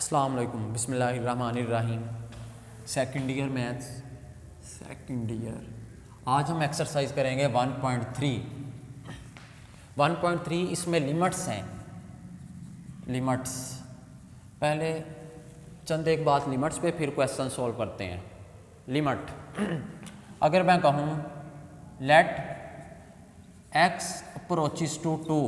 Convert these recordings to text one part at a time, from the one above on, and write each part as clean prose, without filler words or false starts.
अस्सलाम वालेकुम, बिस्मिल्लाहिर्रहमानिर्रहीम। Second year maths, second year. आज हम एक्सरसाइज करेंगे 1.3। 1.3 इसमें लिमिट्स हैं। लिमिट्स पहले चंद एक बात लिमिट्स पे, फिर क्वेश्चन सॉल्व करते हैं। लिमिट अगर मैं कहूँ लेट x अप्रोचेस टू 2,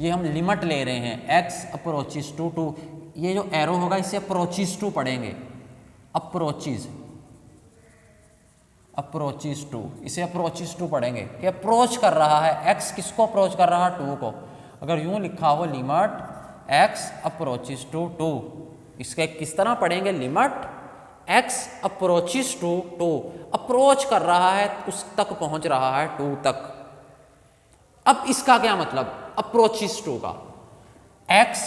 ये हम लिमिट ले रहे हैं। x अप्रोचेस टू 2, ये जो एरो होगा इसे अप्रोचेस टू पढ़ेंगे। अप्रोचेस टू, इसे अप्रोचेस टू पढ़ेंगे कि अप्रोच कर रहा है। x किसको अप्रोच कर रहा है? 2 को। अगर यूं लिखा हो लिमिट x अप्रोचेस टू 2, इसके किस तरह पढ़ेंगे? Limit x approaches to 2, approach कर रहा है, उस तक पहुंच रहा है 2 तक। अब इसका क्या मतलब? अप्रोचेस टू का x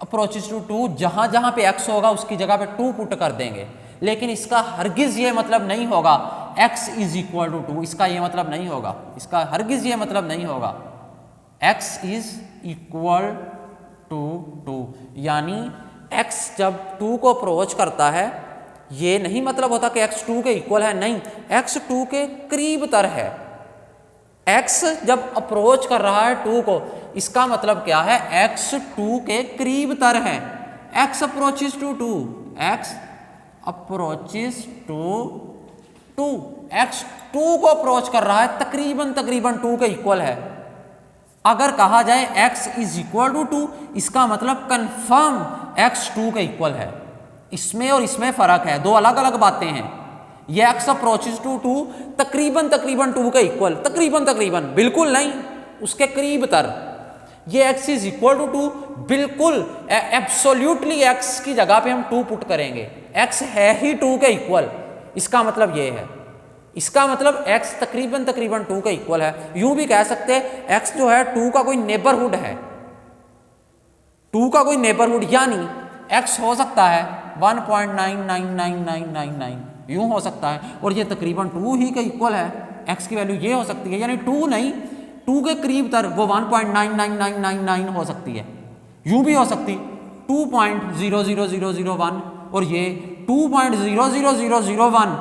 अप्रोचेस टू 2, जहां जहां पे x होगा उसकी जगह पे 2 पुट कर देंगे। लेकिन इसका हरगिज ये मतलब नहीं होगा x इज इक्वल टू 2, इसका ये मतलब नहीं होगा। इसका हरगिज ये मतलब नहीं होगा x इज इक्वल टू 2, यानी x जब 2 को अप्रोच करता है, ये नहीं मतलब होता कि x 2 के इक्वल है, नहीं, x 2 के करीब तर है। x जब अप्रोच कर रहा है 2 को, इसका मतलब क्या है? x 2 के करीब तर है। x approaches to 2, x approaches to 2, x 2 को अप्रोच कर रहा है, तकरीबन 2 के इक्वल है। अगर कहा जाए x इज इक्वल टू 2, इसका मतलब कंफर्म x 2 के इक्वल है। इसमें और इसमें फर्क है, दो अलग अलग बातें हैं। ये x अप्रोचेस टू 2 तकरीबन 2 के इक्वल, तकरीबन बिल्कुल नहीं, उसके करीब तर। ये x इज इक्वल टू 2, बिल्कुल एब्सोल्यूटली x की जगह पे हम 2 पुट करेंगे। x है ही 2 के इक्वल, इसका मतलब ये है। इसका मतलब x तकरीबन 2 के इक्वल है। यूं भी कह सकते हैं x जो है 2 का कोई नेबरहुड है, 2 का कोई नेबरहुड, यानी x हो सकता है 1.999999, यूं हो सकता है, और ये तकरीबन 2 ही के इक्वल है। x की वैल्यू ये हो सकती है, यानी 2 नहीं, 2 के करीब तर वो 1.999999 हो सकती है। यूं भी हो सकती 2.00001, और ये 2.00001,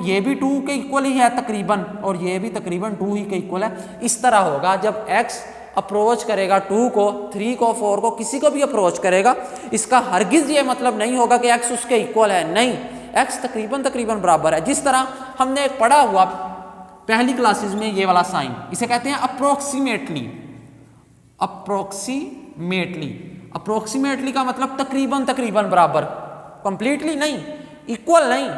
ये भी 2 के इक्वल ही है तकरीबन, और ये भी तकरीबन 2 ही के इक्वल है। इस तरह होगा जब x अप्रोच करेगा 2 को, 3 को, 4 को, किसी को भी अप्रोच करेगा, इसका हरगिज ये मतलब नहीं होगा कि x उसके इक्वल है, नहीं, x तकरीबन बराबर है। जिस तरह हमने पढ़ा हुआ पहली क्लासेस में ये वाला साइन, इसे कहते हैं अप्रोक्सीमेटली। अप्रोक्सीमेटली का मतलब तकरीबन बराबर, कंप्लीटली नहीं, इक्वल नहीं।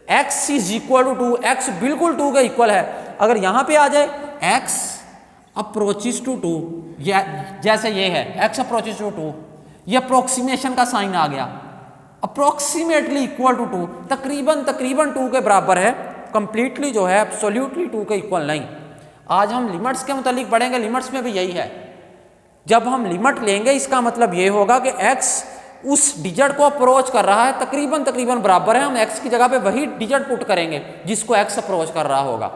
x is equal to 2, x बिल्कुल 2 के इक्वल है। अगर यहां पे आ जाए x अप्रोचेस टू 2, जैसे ये है x अप्रोचेस टू 2, ये अप्रोक्सीमेशन का साइन आ गया। अप्रोक्सीमेटली इक्वल टू 2, तकरीबन 2 के बराबर है, कंप्लीटली जो है एब्सोल्यूटली 2 के इक्वल नहीं। आज हम लिमिट्स के मुतालिक पढ़ेंगे। लिमिट्स में भी यही है, जब हम लिमिट लेंगे इसका मतलब ये होगा कि x उस डिजिट को अप्रोच कर रहा है, तकरीबन बराबर है, हम x की जगह पे वही डिजिट पुट करेंगे जिसको x अप्रोच कर रहा होगा।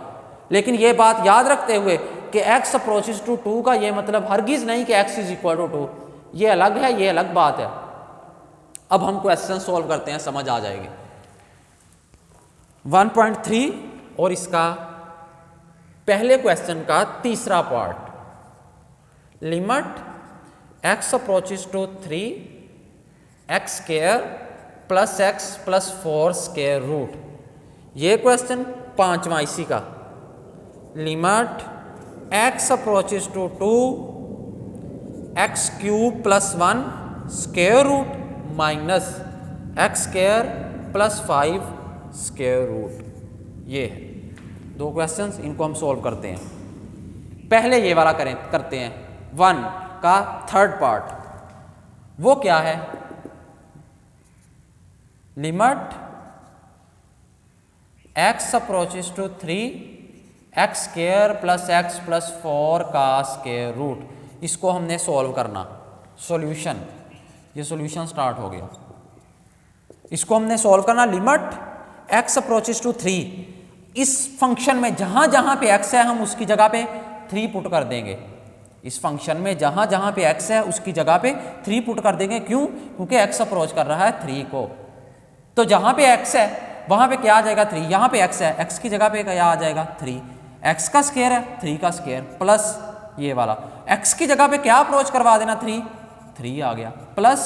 लेकिन ये बात याद रखते हुए कि x अप्रोचेस टू 2 का ये मतलब हरगिज नहीं कि x इज इक्वल टू 2, ये अलग है, ये अलग बात है। अब हम क्वेश्चन सॉल्व करते हैं, समझ आ जाएगी। 1.3 और इसका पहले क्वेश्चन का तीसरा part, limit x approaches to 3 x square plus x plus 4 square root. ये क्वेश्चन पांचवा इसी का, limit x approaches to 2 x cube plus 1 square root minus x square plus 5 square root. ये है दो क्वेश्चंस, इनको हम सॉल्व करते हैं। पहले ये वाला करते हैं 1 का थर्ड पार्ट। वो क्या है? Limit x approaches to 3 x square plus x plus 4 का स्क्वायर रूट। इसको हमने सॉल्व करना, सॉल्यूशन, ये सॉल्यूशन स्टार्ट हो गया। इसको हमने सॉल्व करना, लिमिट x अप्रोचेस टू 3, इस फंक्शन में जहां जहां पे x है हम उसकी जगह पे 3 पुट कर देंगे। इस फंक्शन में जहाँ जहाँ पे x है उसकी जगह पे 3 पुट कर देंगे। क्यों? क्योंकि x अप्रोच कर रहा है 3 को। तो जहाँ पे x है वहाँ पे क्या आ जाएगा 3, यहाँ पे x है, x की जगह पे क्या आ जाएगा 3, x का स्क्वायर है 3 का स्क्वायर प्लस ये वाला x की जगह पे क्या अप्रोच करवा देना 3 आ गया प्लस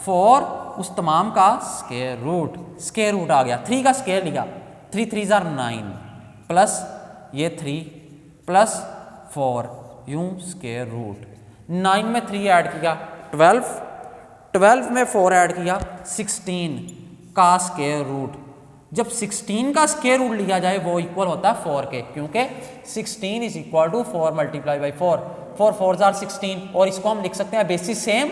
4 उस तमाम का स्क्वायर रूट आ गया, 3 का स्क्वायर लिया, 3 3 जार 9 प्लस ये 3 प्लस 4 यूं स्क्वायर रूट 9 में 3 ऐड किया 12 में 4 ऐड किया 16 का स्क्वायर रूट। जब 16 का स्क्वायर रूट लिया जाए वो इक्वल होता है 4 के, क्योंकि 16 is equal to 4 multiply by 4 4 जार 16 और इसको हम लिख सकते हैं बेसिस सेम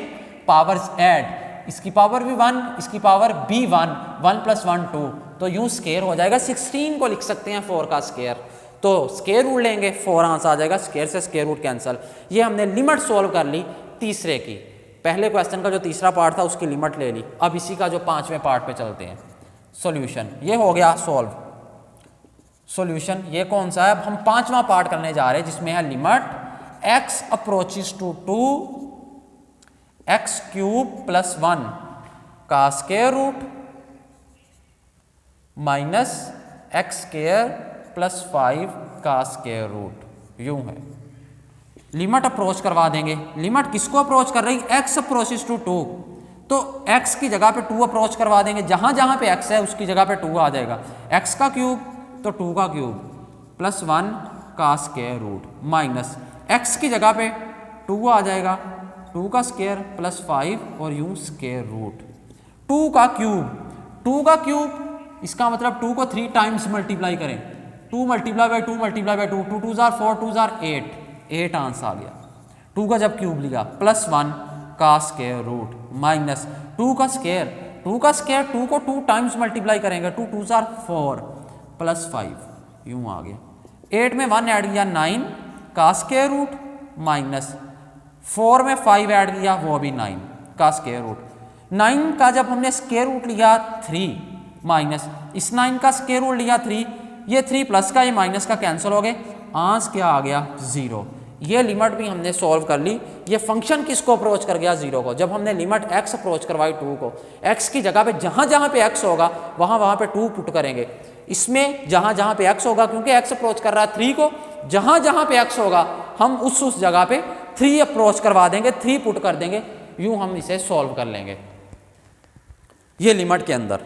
पावर्स ऐड, इसकी पावर भी 1 इसकी पावर भी 1 1 प्लस 1 2, तो यूं स्क्वायर हो जाएगा 16 को लिख सकते हैं 4 का स्क्वायर, तो स्क्वायर रूट लेंगे 4 आंसर आ जाएगा, स्क्वायर से स्क्वायर रूट कैंसिल। ये हमने लिमिट सॉल्व कर ली तीसरे की, पहले क्वेश्चन का जो तीसरा पार्ट था उसकी लिमिट ले ली। अब इसी का जो 5वें पार्ट पे चलते हैं, सॉल्यूशन ये हो गया सॉल्व। सॉल्यूशन ये कौन सा है? अब हम 5वां पार्ट करने जा रहे हैं जिसमें है limit x approaches to 2 x cube plus 1 का square root minus x square plus 5 का स्क्वायर रूट, यूं है। लिमिट अप्रोच करवा देंगे, लिमिट किसको अप्रोच कर रही? x अप्रोचेस टू 2, तो x की जगह पे 2 अप्रोच करवा देंगे, जहां जहां पे x है उसकी जगह पे 2 आ जाएगा, x का क्यूब तो 2 का क्यूब प्लस 1 का स्क्वायर रूट माइनस x की जगह पे 2 आ जाएगा, 2 का स्क्वायर प्लस 5 और यूं स्क्वायर रूट 2 का क्यूब इसका मतलब 2 को 3 टाइम्स मल्टीप्लाई करें, 2 मल्टीप्लाई बाई 2 मल्टीप्लाई बाई 2 2 2 जार 4 2 जार 8 आंसर आ गया। 2 का जब क्यूब लिया प्लस 1 का स्क्वायर रूट माइनस 2 का स्क्वायर 2 को 2 टाइम्स मल्टीप्लाई करेंगे, 2 2 जार 4 प्लस 5 यूं आ गया। 8 में 1 ऐड किया 9 का स्क्वायर रूट माइनस 4 में 5 ऐड किया वो भी 9 का स्क्वायर रूट। 9 का जब हमने स्क्वायर रूट लिया 3 माइनस इस 9 का स्क्वायर रूट लिया 3, ये 3 प्लस का ये माइनस का कैंसिल हो गए, आंसर क्या आ गया 0। ये लिमिट भी हमने सॉल्व कर ली। ये फंक्शन किसको अप्रोच कर गया 0 को, जब हमने लिमिट x अप्रोच करवाई 2 को, x की जगह पे जहां जहां पे x होगा वहां पे 2 पुट करेंगे। इसमें जहां जहां पे x होगा क्योंकि x अप्रोच कर रहा है 3 को, जहां जहां पे x होगा हम उस जगह पे 3 अप्रोच करवा देंगे, 3 पुट कर देंगे, यूं हम इसे सॉल्व कर लेंगे ये लिमिट के अंदर।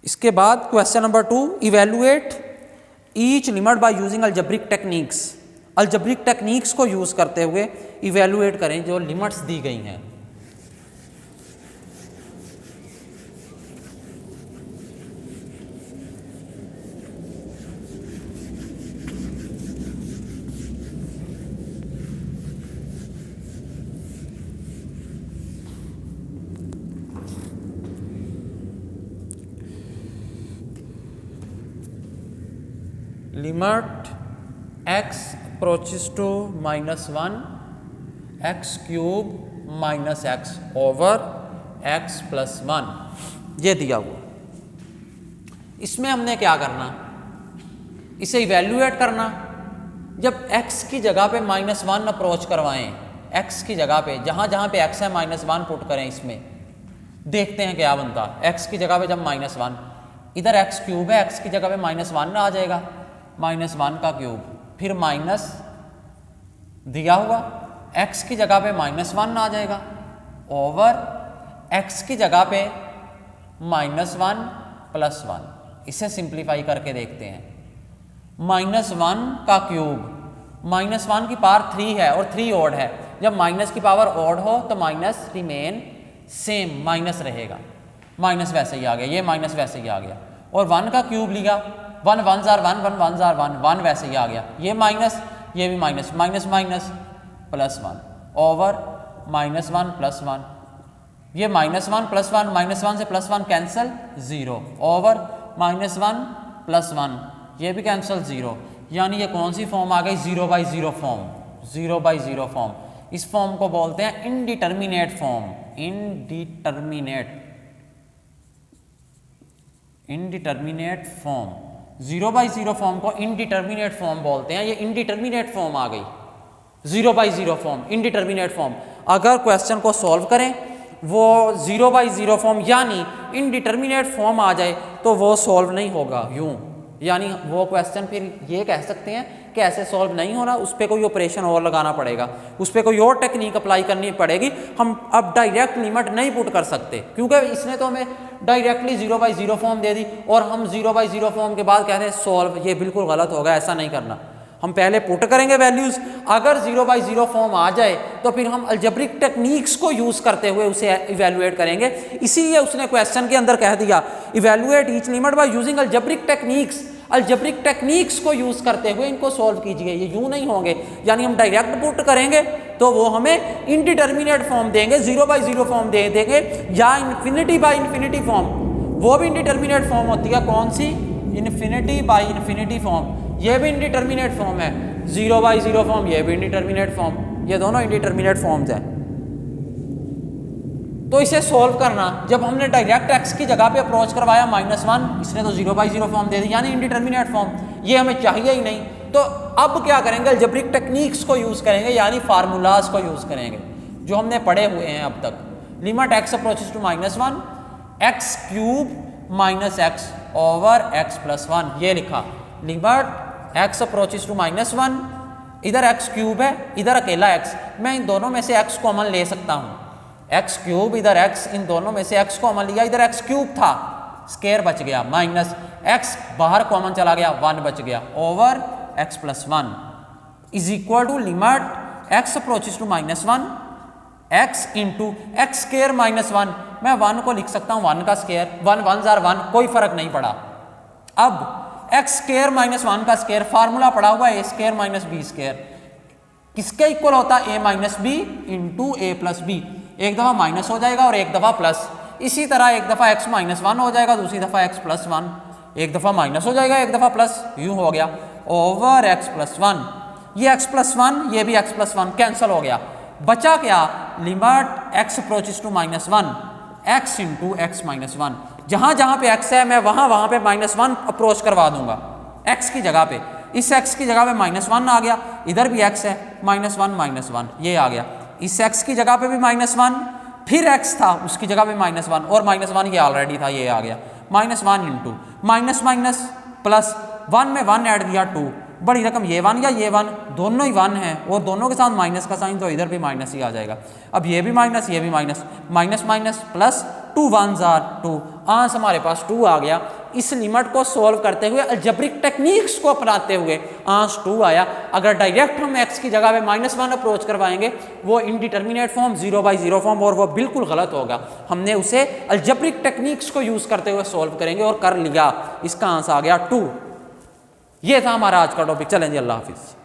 इसके बाद question number 2, evaluate each limit by using algebraic techniques. Algebraic techniques को यूज करते हुए इवेल्युएट करें जो लिमिट्स दी गई हैं। Limit x approaches to -1 x cube minus x over x plus 1 ये दिया हुआ। इसमें हमने क्या करना, इसे इवेल्युएट करना। जब x की जगह पे -1 अप्रोच करवाएं, x की जगह पे जहां जहां पे x है -1 पुट करें, इसमें देखते हैं क्या बनता। x की जगह पे जब -1, इधर x क्यूब है, x की जगह पे -1 आ जाएगा, -1 का क्यूब, फिर माइनस दिया हुआ x की जगह पे -1 आ जाएगा ओवर x की जगह पे -1 प्लस 1। इसे सिंप्लीफाई करके देखते हैं। -1 का क्यूब, -1 की पावर 3 है और 3 ऑड है, जब माइनस की पावर ऑड हो तो माइनस रिमेन सेम, माइनस रहेगा, माइनस वैसे ही आ गया, ये माइनस वैसे ही आ गया। और 1 का क्यूब लिया, 1 1 जार 1 1 1 जार 1 1 वैसे ही आ गया, ये माइनस ये भी minus, minus minus plus 1 over -1 plus 1, ये -1 प्लस 1, -1 से प्लस 1 कैंसिल 0 ओवर -1 प्लस 1 ये भी कैंसिल 0। यानी ये कौन सी फॉर्म आ गई, 0/0 फॉर्म, 0/0 फॉर्म। इस फॉर्म को बोलते हैं indeterminate form, indeterminate form, 0/0 form को इनडिटर्मिनेट फॉर्म बोलते हैं। ये इनडिटर्मिनेट फॉर्म आ गई, 0/0 फॉर्म, इनडिटर्मिनेट फॉर्म। अगर क्वेश्चन को सॉल्व करें वो 0/0 फॉर्म यानी इनडिटर्मिनेट फॉर्म आ जाए तो वो सॉल्व नहीं होगा यूं, यानी वो क्वेश्चन फिर ये कह सकते हैं कि ऐसे सॉल्व नहीं हो रहा, उस पर कोई ऑपरेशन और लगाना पड़ेगा, उस पर कोई और टेक्निक अप्लाई करनी पड़ेगी। हम अब डायरेक्ट लिमिट नहीं पुट कर सकते क्योंकि इसने तो हमें डायरेक्टली 0/0 फॉर्म दे दी और हम 0/0 फॉर्म के बाद कहते हैं सॉल्व। ये बिल्कुल गलत होगा, ऐसा नहीं करना। हम पहले पुट करेंगे वैल्यूज़, अगर 0/0 फॉर्म आ जाए तो फिर हम अलजेब्रिक टेक्निक्स को यूज़ करते हुए उसे इवेलुएट करेंगे। इसीलिए उसने क्वेश्चन के अंदर कह दिया evaluate each limit by using algebraic techniques. Algebraic techniques को यूज़ करते हुए इनको सॉल्व कीजिए, ये यूँ नहीं होंगे। यानी हम डायरेक्ट पुट करेंगे तो वो हमें इनडिटर्मिनेट फॉर्म देंगे, 0/0 फॉर्म दे देंगे, या इन्फिनिटी बाय इन्फिनिटी फॉर्म, वो भी इनडिटर्मिनेट फॉर्म होती है। कौन सी? इन्फिनिटी बाय इन्फिनिटी फॉर्म, ये भी इनडिटर्मिनेट फॉर्म है। 0/0 फॉर्म, ये भी इनडिटर्मिनेट फॉर्म, ये दोनों इनडिटर्मिनेट फॉर्म्स हैं। तो इसे सॉल्व करना, जब हमने डायरेक्ट एक्स की जगह पे अप्रोच करवाया -1, इसने तो 0/0 फॉर्म दे दी यानी इनडिटर्मिनेट फॉर्म, ये हमें चाहिए ही नहीं। तो अब क्या करेंगे? अलजेब्रिक टेक्निक्स को यूज़ करेंगे, यानी फार्मूलाज को यूज़ करेंगे जो हमने पढ़े हुए हैं अब तक। Limit x approaches to -1, x³ - x over x+1, ये लिखा। लिमिट एक्स अप्रोचेस टू -1, इधर x³ है, इधर अकेला x, मैं इन दोनों में से x कॉमन ले सकता हूँ। x³ इधर x, इन दोनों में से x कॉमन लिया, इधर x³ था, स्केयर बच गया, माइनस x बाहर कॉमन चला गया, 1 बच गया, over x+1 is equal to limit x approaches to -1 x into x square -1। मैं 1 को लिख सकता हूँ 1 का स्केयर, 1 1s are 1, कोई फर्क नहीं पड़ा। अब x स्केयर -1 का स्केयर, फार्मूला पड़ा हुआ है a² - b स्केयर, किसके इक्वल होता है? a - b into a+b। एक दफ़ा माइनस हो जाएगा और एक दफ़ा प्लस। इसी तरह एक दफ़ा x -1 हो जाएगा, दूसरी दफ़ा x+1, एक दफ़ा माइनस हो जाएगा, एक दफ़ा प्लस, यूँ हो गया, ओवर x+1। ये x+1, ये भी x+1 कैंसिल हो गया, बचा क्या? Limit x approaches to -1 x into x -1। जहाँ जहाँ पे x है मैं वहाँ वहाँ पे -1 अप्रोच करवा दूंगा x की जगह पे। इस x की जगह पे -1 आ गया, इधर भी x है, -1 -1 ये आ गया। इस x की जगह पे भी -1, फिर x था उसकी जगह पे -1 और -1 ये ऑलरेडी था, ये आ गया। -1 इंटू माइनस प्लस 1 में 1 ऐड किया 2, बड़ी रकम ये 1 या ये 1, दोनों ही 1 है और दोनों के साथ माइनस का साइन, तो इधर भी माइनस ही आ जाएगा। अब ये भी माइनस, ये भी minus, minus plus 2 1s are 2, आंस हमारे पास 2 आ गया। इस लिमिट को सॉल्व करते हुए अलजेब्रिक टेक्निक्स को अपनाते हुए आंस 2 आया। अगर डायरेक्ट हम x की जगह पे -1 अप्रोच करवाएंगे वो इनडिटर्मिनेट फॉर्म, 0/0 फॉर्म, और वो बिल्कुल गलत होगा। हमने उसे अलजेब्रिक टेक्निक्स को यूज़ करते हुए सॉल्व करेंगे और कर लिया, इसका आंसर आ गया 2। ये था हमारा आज का टॉपिक। चलें जी, अल्लाह हाफिज़।